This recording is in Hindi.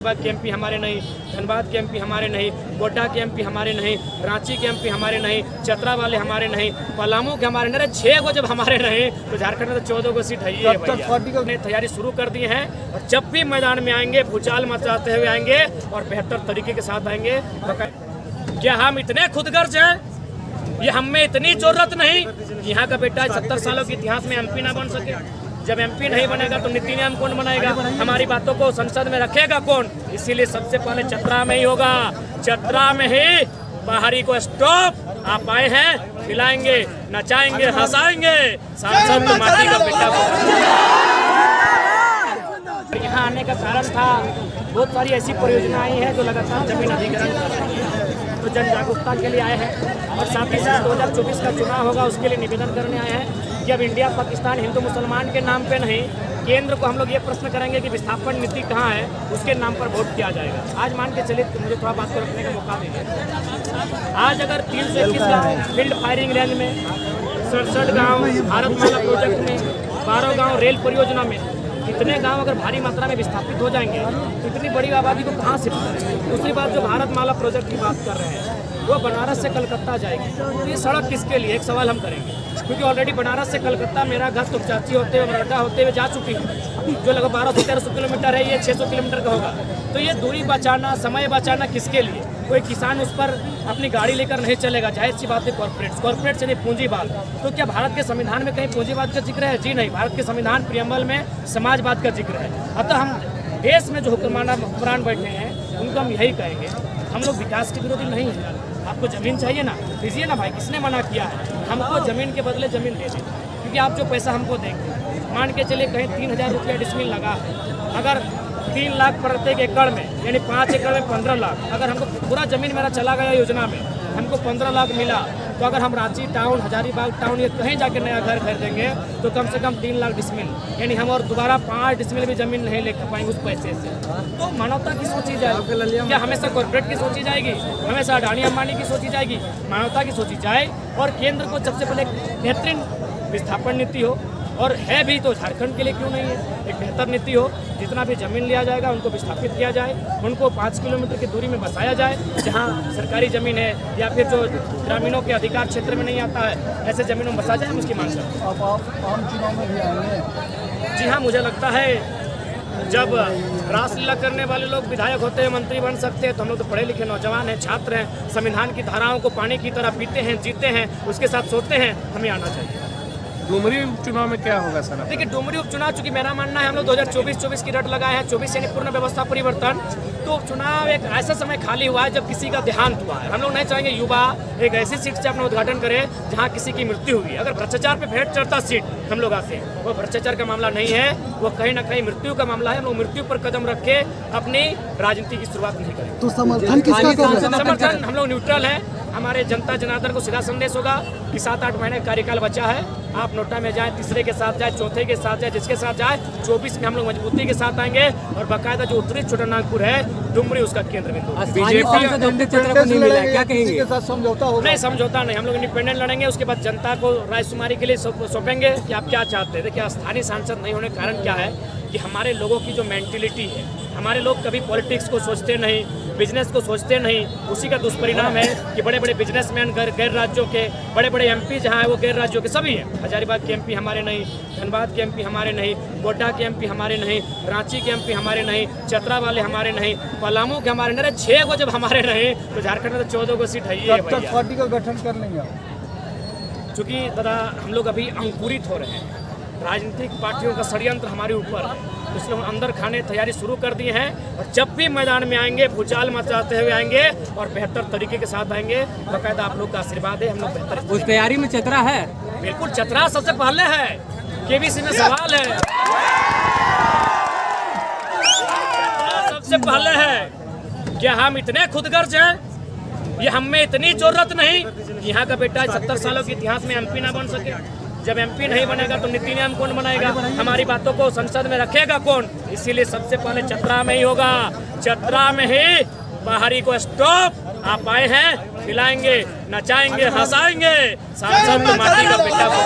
के एमपी हमारे नहीं, धनबाद के एमपी हमारे नहीं, गोड्डा के एमपी हमारे नहीं, रांची के एमपी हमारे नहीं, चतरा वाले हमारे नहीं, पलामू के हमारे नहीं। 6 को जब हमारे नहीं तो झारखंड में तो 14 को सीट है ही है। ने तैयारी शुरू कर दी है और जब भी मैदान में आएंगे भूचाल मचाते हुए आएंगे और बेहतर तरीके के साथ आएंगे। क्या हम इतने खुदगर्ज हैं? ये हम में इतनी जरूरत नहीं। यहाँ का बेटा 70 सालों के इतिहास में एमपी ना बन सके। जब एमपी नहीं बनेगा तो नीति नियम कौन बनाएगा? हमारी बातों को संसद में रखेगा कौन? इसीलिए सबसे पहले चतरा में ही होगा। चतरा में ही बाहरी को स्टॉप। आप आए हैं, खिलाएंगे, नचाएंगे, हंसाएंगे। सांसद तो माटी का बेटा को। यहाँ आने का कारण था बहुत सारी ऐसी परियोजनाएं हैं जो लगातार जमीन अधिग्रहण कर रही है, तो जन जागरूकता के लिए आए हैं। और साथ ही साथ 2024 का चुनाव होगा, उसके लिए निवेदन करने आए हैं कि अब इंडिया पाकिस्तान हिंदू मुसलमान के नाम पे नहीं, केंद्र को हम लोग ये प्रश्न करेंगे कि विस्थापन नीति कहाँ है, उसके नाम पर वोट किया जाएगा। आज मान के चलिए, मुझे थोड़ा बात को रखने का मौका दीजिए। आज अगर 3 से 21 गाँव फील्ड फायरिंग रेंज में, 67 गाँव भारतमाला प्रोजेक्ट में, 12 गाँव रेल परियोजना में, इतने गांव अगर भारी मात्रा में विस्थापित हो जाएंगे तो इतनी बड़ी आबादी को कहाँ शिफ्ट करेंगे? दूसरी बात, जो भारतमाला प्रोजेक्ट की बात कर रहे हैं वो बनारस से कलकत्ता जाएगी, तो ये सड़क किसके लिए? एक सवाल हम करेंगे, क्योंकि ऑलरेडी बनारस से कलकत्ता मेरा घर तो चाची होते हुए मराठा होते हुए जा चुकी है, जो लगभग 1200-1300 किलोमीटर है, ये 600 किलोमीटर का होगा। तो ये दूरी बचाना, समय बचाना किसके लिए? कोई किसान उस पर अपनी गाड़ी लेकर नहीं चलेगा। जाहिर सी बात है, कॉर्पोरेट चलिए पूंजीवाद। तो क्या भारत के संविधान में कहीं पूंजीवाद का जिक्र है? जी नहीं। भारत के संविधान प्रियम्बल में समाजवाद का जिक्र है। अतः हम देश में जो हुक्मरान बैठे हैं उनको हम यही कहेंगे, हम लोग विकास के विरोधी नहीं हैं। आपको जमीन चाहिए ना, दीजिए ना भाई, किसने मना किया है? हमको जमीन के बदले जमीन दे दें, क्योंकि आप जो पैसा हमको देंगे, मान के चलिए कहीं 3000 रुपया डिसमिल लगा है, अगर 3 लाख प्रत्येक एकड़ में, यानी 5 एकड़ में 15 लाख, अगर हमको पूरा जमीन मेरा चला गया योजना में, हमको 15 लाख मिला, तो अगर हम रांची टाउन, हजारीबाग टाउन या कहीं जाके नया घर खरीदेंगे तो कम से कम 3 लाख डिसमिल, यानी हम और दोबारा 5 डिसमिल भी जमीन नहीं ले पाएंगे उस पैसे से। तो मानवता की सोची जाए क्या? हमेशा कॉर्पोरेट की सोची जाएगी? हमेशा अडानी अंबानी की सोची जाएगी? मानवता की सोची जाए और केंद्र को सबसे पहले बेहतरीन विस्थापन नीति हो, और है भी तो झारखंड के लिए क्यों नहीं है? एक बेहतर नीति हो, जितना भी जमीन लिया जाएगा उनको विस्थापित किया जाए, उनको 5 किलोमीटर की दूरी में बसाया जाए, जहां सरकारी ज़मीन है या फिर जो ग्रामीणों के अधिकार क्षेत्र में नहीं आता है, ऐसे ज़मीनों में बसा जाए। हम उसकी मांग करते हैं। अब आप आम चुनाव में भी आएंगे? जी हाँ, मुझे लगता है जब रासलीला करने वाले लोग विधायक होते हैं, मंत्री बन सकते हैं, तो हम लोग तो पढ़े लिखे नौजवान हैं, छात्र हैं, संविधान की धाराओं को पानी की तरह पीते हैं, जीते हैं, उसके साथ सोते हैं, हमें आना चाहिए। डुमरी उपचुनाव में क्या होगा सर? देखिए, डुमरी उपचुनाव, चूंकि मेरा मानना है हम लोग 2024 की रट लगाए हैं, 24 यानी पूर्ण व्यवस्था परिवर्तन। तो चुनाव एक ऐसा समय खाली हुआ है जब किसी का देहांत हुआ है। हम लोग नहीं चाहेंगे युवा एक ऐसी सीट से अपना उद्घाटन करे जहां किसी की मृत्यु हुई। अगर भ्रष्टाचार पे भेंट चढ़ता सीट हम लोग आते हैं, वो भ्रष्टाचार का मामला नहीं है, वो कहीं ना कहीं मृत्यु का मामला है। हम लोग मृत्यु पर कदम रख के अपनी राजनीति की शुरुआत नहीं करेंगे। तो समर्थन किसका कर रहे हैं? समर्थन हम लोग न्यूट्रल है। हमारे जनता जनार्दन को सीधा संदेश होगा कि 7-8 महीने का कार्यकाल बचा है, आप नोटा में जाए, तीसरे के साथ जाए, चौथे के साथ जाए, जिसके साथ जाए, 24 में हम लोग मजबूती के साथ आएंगे और बाकायदा जो उत्तरी छोटानागपुर है, डुमरी उसका केंद्र बिंदु। नहीं, समझौता नहीं, हम लोग इंडिपेंडेंट लड़ेंगे। उसके बाद जनता को रायशुमारी के लिए सौंपेंगे कि आप क्या चाहते हैं। देखिए, स्थानीय सांसद नहीं होने का कारण क्या है कि हमारे लोगों की जो मेंटिलिटी है, हमारे लोग कभी पॉलिटिक्स को सोचते नहीं, बिजनेस को सोचते नहीं। उसी का दुष्परिणाम है कि बड़े बड़े बिजनेसमैन गैर राज्यों के, बड़े बड़े एमपी जहां है वो गैर राज्यों के सभी हैं। हजारीबाग के एमपी हमारे नहीं, धनबाद के एमपी हमारे नहीं, गोड्डा के एमपी हमारे नहीं, रांची के एमपी हमारे नहीं, चतरा वाले हमारे नहीं, पलामू के हमारे नहीं। 6 को जब हमारे नहीं तो झारखंड में तो 14 को सीट है ही है। पार्टी का गठन कर लेंगे? चूँकि दादा हम लोग अभी अंकुरित हो रहे हैं, राजनीतिक पार्टियों का षड्यंत्र हमारे ऊपर है, इसलिए हम अंदर खाने तैयारी शुरू कर दी है। और जब भी मैदान में आएंगे भूचाल मचाते हुए आएंगे और बेहतर तरीके के साथ आएंगे। बाकायदा आप लोग का आशीर्वाद है, हम लोग बेहतर उस तैयारी में चतरा है। बिल्कुल, चतरा सबसे पहले है। केबीसी में सवाल है, सबसे पहले है। क्या हम इतने खुदगर्ज हैं? ये हम में इतनी जरूरत नहीं। यहाँ का बेटा 70 सालों के इतिहास में एमपी ना बन सके। जब एमपी नहीं बनेगा तो नीति नियम कौन बनाएगा? हमारी बातों को संसद में रखेगा कौन? इसीलिए सबसे पहले चतरा में ही होगा। चतरा में ही बाहरी को स्टॉप। आप आए हैं, खिलाएंगे, नचाएंगे, हंसाएंगे। सांसद तो माटी का बेटा को।